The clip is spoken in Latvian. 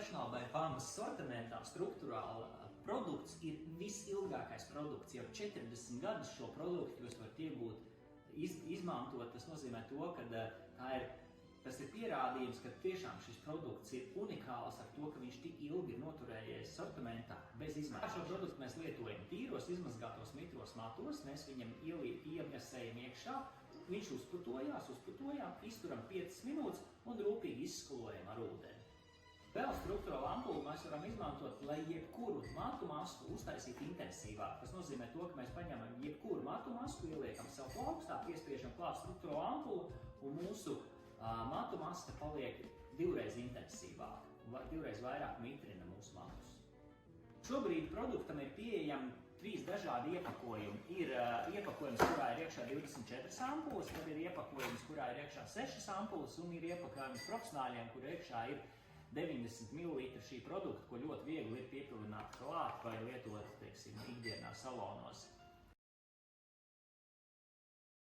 Professional by Pharmas sortimentā struktūrāli produkts ir visilgākais produkts. Jau 40 gadus šo produktu jūs varat iegūt, izmantot. Tas nozīmē to, ka tas ir pierādījums, ka tiešām šis produkts ir unikāls ar to, ka viņš tik ilgi ir noturējies sortimentā bez izmaiņām. Šo produktu mēs lietojam tīros, izmazgātos mitros matos, mēs viņam iemesējam iekšā, viņš uzputojām, izturam 5 minūtes un rūpīgi izskalojam ar ūdeni. Vēl struktūrālu ampuli mēs varam izmantot, lai jebkuru matu masku uztaisītu intensīvāk. Tas nozīmē to, ka mēs paņemam jebkuru matu masku, ieliekam sev plaukstā, piespiežam klāt struktūrālu ampuli un mūsu matu masta paliek 2 reiz intensīvāk, 2 reiz vairāk mitrina mūsu matus. Šobrīd produktam ir pieejami 3 dažādi iepakojumi. Ir iepakojums, kurā ir iekšā 24 ampulas, tad ir iepakojums, kurā ir iekšā 6 ampulas un ir iepakojums profesionāļiem, kur iekšā ir 90 ml šī produkta, ko ļoti viegli ir piepilināt klāt vai lietot, teiksim, ikdienā salonos.